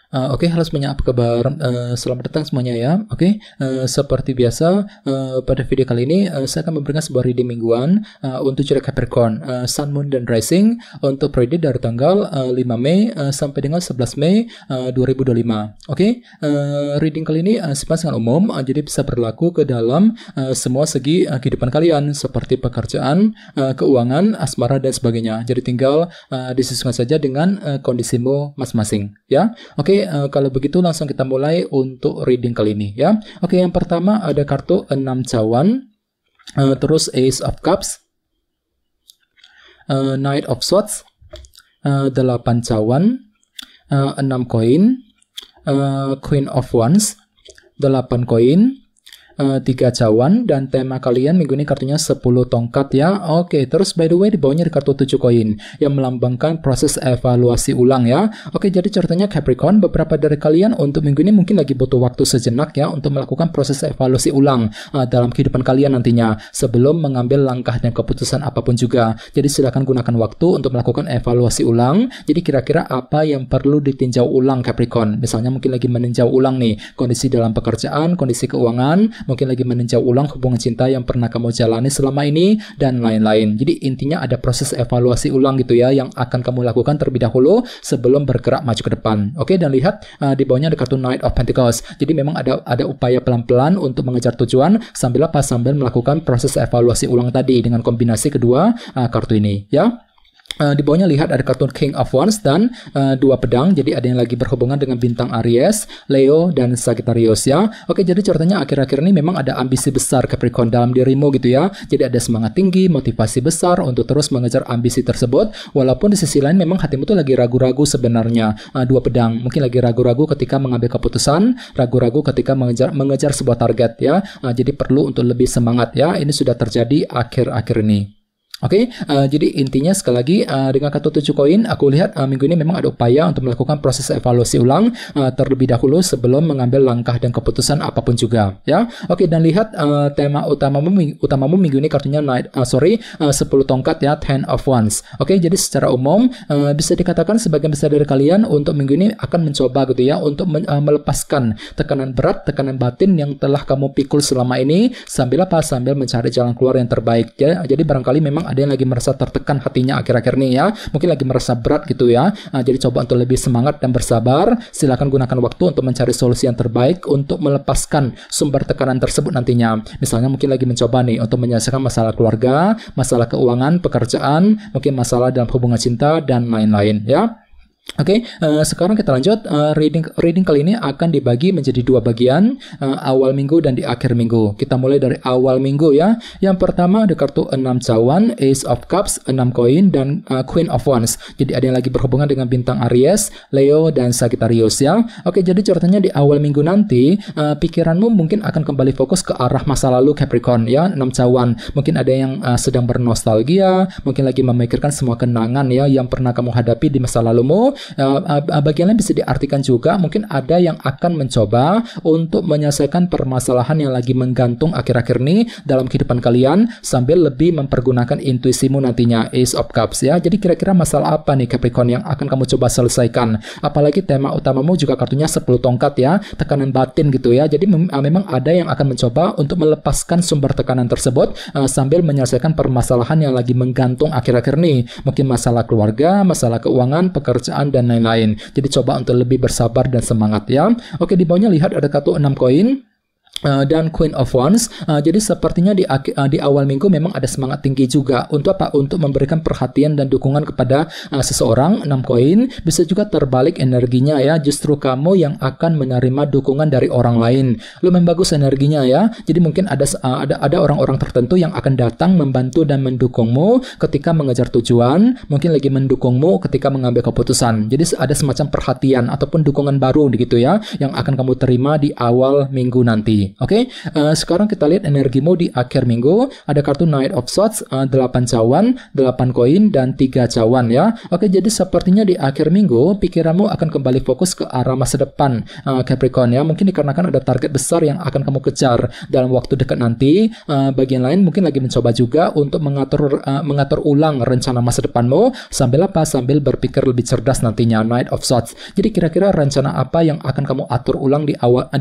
Oke, halo semuanya, apa kabar? Selamat datang semuanya ya. Oke, seperti biasa, pada video kali ini saya akan memberikan sebuah reading mingguan untuk zodiak Capricorn, Sun, Moon, dan Rising untuk periode dari tanggal 5 Mei sampai dengan 11 Mei 2025. Oke, reading kali ini sifatnya sangat umum, jadi bisa berlaku ke dalam semua segi kehidupan kalian, seperti pekerjaan, keuangan, asmara, dan sebagainya. Jadi tinggal disesuaikan saja dengan kondisimu masing-masing ya. Oke, kalau begitu langsung kita mulai untuk reading kali ini ya. Oke, yang pertama ada kartu 6 cawan, terus Ace of Cups, Knight of Swords, 8 cawan, 6 koin, Queen of Wands, 8 koin, 3 cawan, dan tema kalian minggu ini kartunya 10 tongkat ya. Oke, terus by the way di bawahnya ada kartu 7 koin yang melambangkan proses evaluasi ulang ya. Oke, jadi ceritanya Capricorn, beberapa dari kalian untuk minggu ini mungkin lagi butuh waktu sejenak ya untuk melakukan proses evaluasi ulang dalam kehidupan kalian nantinya sebelum mengambil langkah dan keputusan apapun juga. Jadi silakan gunakan waktu untuk melakukan evaluasi ulang. Jadi kira-kira apa yang perlu ditinjau ulang Capricorn? Misalnya mungkin lagi meninjau ulang nih kondisi dalam pekerjaan, kondisi keuangan, mungkin lagi meninjau ulang hubungan cinta yang pernah kamu jalani selama ini, dan lain-lain. Jadi intinya ada proses evaluasi ulang gitu ya, yang akan kamu lakukan terlebih dahulu sebelum bergerak maju ke depan. Oke, dan lihat di bawahnya ada kartu Knight of Pentacles. Jadi memang ada upaya pelan-pelan untuk mengejar tujuan sambil melakukan proses evaluasi ulang tadi dengan kombinasi kedua kartu ini ya. Di bawahnya lihat ada kartu King of Wands dan 2 pedang. Jadi ada yang lagi berhubungan dengan bintang Aries, Leo, dan Sagittarius ya. Oke, jadi ceritanya akhir-akhir ini memang ada ambisi besar Capricorn dalam dirimu gitu ya. Jadi ada semangat tinggi, motivasi besar untuk terus mengejar ambisi tersebut. Walaupun di sisi lain memang hatimu tuh lagi ragu-ragu sebenarnya. 2 pedang, mungkin lagi ragu-ragu ketika mengambil keputusan, ragu-ragu ketika mengejar sebuah target ya. Jadi perlu untuk lebih semangat ya. Ini sudah terjadi akhir-akhir ini. Oke, jadi intinya sekali lagi dengan kartu 7 koin, aku lihat minggu ini memang ada upaya untuk melakukan proses evaluasi ulang terlebih dahulu sebelum mengambil langkah dan keputusan apapun juga ya. Oke, dan lihat tema utamamu minggu ini kartunya 10 tongkat ya, 10 of Wands. Oke, jadi secara umum bisa dikatakan sebagian besar dari kalian untuk minggu ini akan mencoba gitu ya untuk melepaskan tekanan berat, tekanan batin yang telah kamu pikul selama ini sambil mencari jalan keluar yang terbaik ya. Jadi barangkali memang ada yang lagi merasa tertekan hatinya akhir-akhir ini ya, mungkin lagi merasa berat gitu ya. Jadi coba untuk lebih semangat dan bersabar. Silakan gunakan waktu untuk mencari solusi yang terbaik untuk melepaskan sumber tekanan tersebut nantinya. Misalnya mungkin lagi mencoba nih untuk menyelesaikan masalah keluarga, masalah keuangan, pekerjaan, mungkin masalah dalam hubungan cinta, dan lain-lain ya. Oke, sekarang kita lanjut. Reading kali ini akan dibagi menjadi 2 bagian, awal minggu dan di akhir minggu. Kita mulai dari awal minggu ya. Yang pertama ada kartu 6 cawan, Ace of Cups, 6 koin, dan Queen of Wands. Jadi ada yang lagi berhubungan dengan bintang Aries, Leo, dan Sagittarius ya. Oke, jadi ceritanya di awal minggu nanti pikiranmu mungkin akan kembali fokus ke arah masa lalu Capricorn ya. 6 cawan, mungkin ada yang sedang bernostalgia, mungkin lagi memikirkan semua kenangan ya yang pernah kamu hadapi di masa lalumu. Bagian lain bisa diartikan juga mungkin ada yang akan mencoba untuk menyelesaikan permasalahan yang lagi menggantung akhir-akhir ini dalam kehidupan kalian sambil lebih mempergunakan intuisimu nantinya, Ace of Cups ya. Jadi kira-kira masalah apa nih Capricorn yang akan kamu coba selesaikan? Apalagi tema utamamu juga kartunya 10 tongkat ya, tekanan batin gitu ya. Jadi memang ada yang akan mencoba untuk melepaskan sumber tekanan tersebut sambil menyelesaikan permasalahan yang lagi menggantung akhir-akhir ini. Mungkin masalah keluarga, masalah keuangan, pekerjaan, dan lain-lain. Jadi coba untuk lebih bersabar dan semangat ya. Oke, di bawahnya lihat ada kartu 6 koin dan Queen of Wands. Jadi sepertinya di awal minggu memang ada semangat tinggi juga untuk apa? Untuk memberikan perhatian dan dukungan kepada seseorang. 6 koin bisa juga terbalik energinya ya. Justru kamu yang akan menerima dukungan dari orang lain. Lumayan bagus energinya ya. Jadi mungkin ada orang-orang tertentu yang akan datang membantu dan mendukungmu ketika mengejar tujuan. Mungkin lagi mendukungmu ketika mengambil keputusan. Jadi ada semacam perhatian ataupun dukungan baru gitu ya yang akan kamu terima di awal minggu nanti. ini. Oke, sekarang kita lihat energimu di akhir minggu. Ada kartu Knight of Swords, 8 cawan, 8 koin, dan 3 cawan ya. Oke, jadi sepertinya di akhir minggu pikiranmu akan kembali fokus ke arah masa depan, Capricorn ya. Mungkin dikarenakan ada target besar yang akan kamu kejar dalam waktu dekat nanti. Bagian lain mungkin lagi mencoba juga untuk mengatur ulang rencana masa depanmu sambil apa? Sambil berpikir lebih cerdas nantinya, Knight of Swords. Jadi kira-kira rencana apa yang akan kamu atur ulang di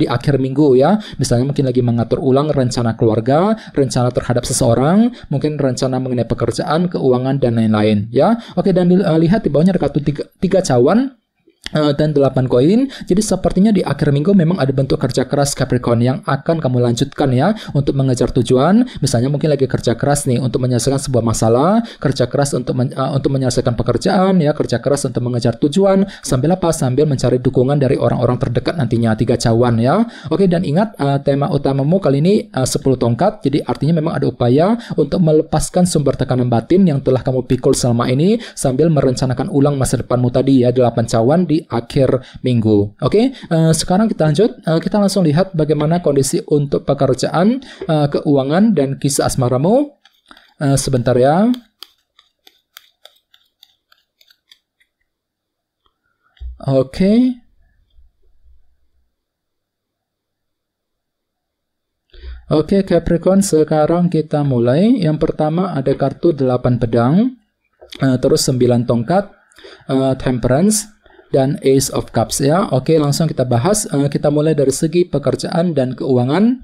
akhir minggu ya? Misalnya mungkin lagi mengatur ulang rencana keluarga, rencana terhadap seseorang, mungkin rencana mengenai pekerjaan, keuangan, dan lain-lain ya. Oke, dan lihat di bawahnya ada kartu 3 cawan dan 8 koin. Jadi sepertinya di akhir minggu memang ada bentuk kerja keras Capricorn yang akan kamu lanjutkan ya untuk mengejar tujuan. Misalnya mungkin lagi kerja keras nih untuk menyelesaikan sebuah masalah, kerja keras untuk menyelesaikan pekerjaan ya, kerja keras untuk mengejar tujuan sambil apa? Sambil mencari dukungan dari orang-orang terdekat nantinya, 3 cawan ya. Oke, dan ingat tema utamamu kali ini 10 tongkat. Jadi artinya memang ada upaya untuk melepaskan sumber tekanan batin yang telah kamu pikul selama ini sambil merencanakan ulang masa depanmu tadi ya, 8 cawan di akhir minggu. Oke, sekarang kita lanjut. Kita langsung lihat bagaimana kondisi untuk pekerjaan, keuangan, dan kisah asmaramu. Sebentar ya. Oke. Oke, Capricorn, sekarang kita mulai. Yang pertama ada kartu 8 pedang, terus 9 tongkat, Temperance, dan Ace of Cups ya. Oke, langsung kita bahas. Kita mulai dari segi pekerjaan dan keuangan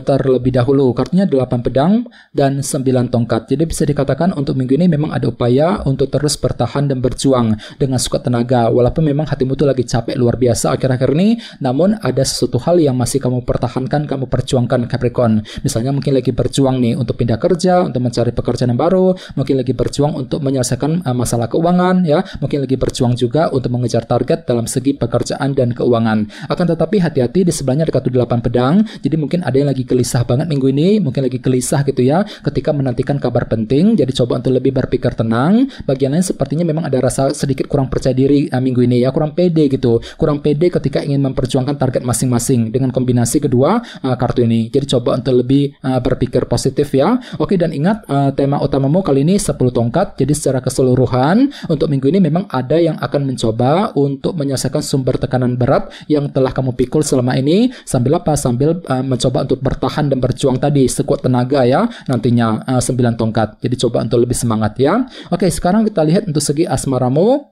terlebih dahulu. Kartunya 8 pedang dan 9 tongkat. Jadi bisa dikatakan untuk minggu ini memang ada upaya untuk terus bertahan dan berjuang dengan sekuat tenaga. Walaupun memang hatimu tuh lagi capek luar biasa akhir-akhir ini, namun ada sesuatu hal yang masih kamu pertahankan, kamu perjuangkan Capricorn. Misalnya mungkin lagi berjuang nih untuk pindah kerja, untuk mencari pekerjaan yang baru, mungkin lagi berjuang untuk menyelesaikan masalah keuangan ya, mungkin lagi berjuang juga untuk mengejar target dalam segi pekerjaan dan keuangan. Akan tetapi hati-hati, di sebelahnya ada kartu 8 pedang. Jadi mungkin ada yang lagi gelisah banget minggu ini, mungkin lagi gelisah gitu ya ketika menantikan kabar penting. Jadi coba untuk lebih berpikir tenang. Bagian lain sepertinya memang ada rasa sedikit kurang percaya diri minggu ini ya, kurang pede gitu. Kurang pede ketika ingin memperjuangkan target masing-masing dengan kombinasi kedua kartu ini. Jadi coba untuk lebih berpikir positif ya. Oke, dan ingat tema utamamu kali ini 10 tongkat. Jadi secara keseluruhan untuk minggu ini memang ada yang akan mencoba untuk menyelesaikan sumber tekanan berat yang telah kamu pikul selama ini sambil apa? Sambil mencoba untuk bertahan dan berjuang tadi sekuat tenaga ya nantinya 9 tongkat. Jadi coba untuk lebih semangat ya. Oke, sekarang kita lihat untuk segi asmaramu.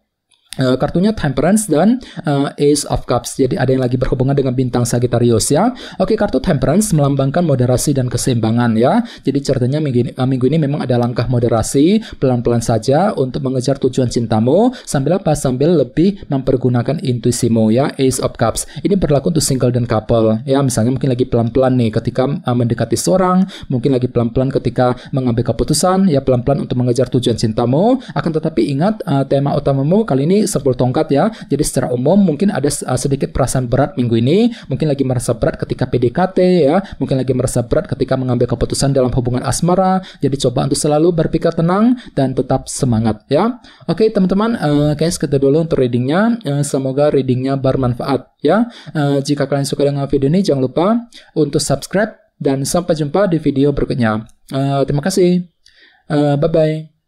Kartunya Temperance dan Ace of Cups. Jadi ada yang lagi berhubungan dengan bintang Sagittarius ya. Oke, kartu Temperance melambangkan moderasi dan keseimbangan ya. Jadi ceritanya minggu ini memang ada langkah moderasi, pelan-pelan saja untuk mengejar tujuan cintamu sambil apa? Sambil lebih mempergunakan intuisimu ya. Ace of Cups. Ini berlaku untuk single dan couple ya. Misalnya mungkin lagi pelan-pelan nih ketika mendekati seorang, mungkin lagi pelan-pelan ketika mengambil keputusan ya, pelan-pelan untuk mengejar tujuan cintamu. Akan tetapi ingat tema utamamu kali ini 10 tongkat ya. Jadi secara umum mungkin ada sedikit perasaan berat minggu ini. Mungkin lagi merasa berat ketika PDKT ya. Mungkin lagi merasa berat ketika mengambil keputusan dalam hubungan asmara. Jadi coba untuk selalu berpikir tenang dan tetap semangat ya. Oke teman-teman, guys, kita dulu untuk readingnya. Semoga readingnya bermanfaat ya. Jika kalian suka dengan video ini, jangan lupa untuk subscribe dan sampai jumpa di video berikutnya. Terima kasih. Bye-bye.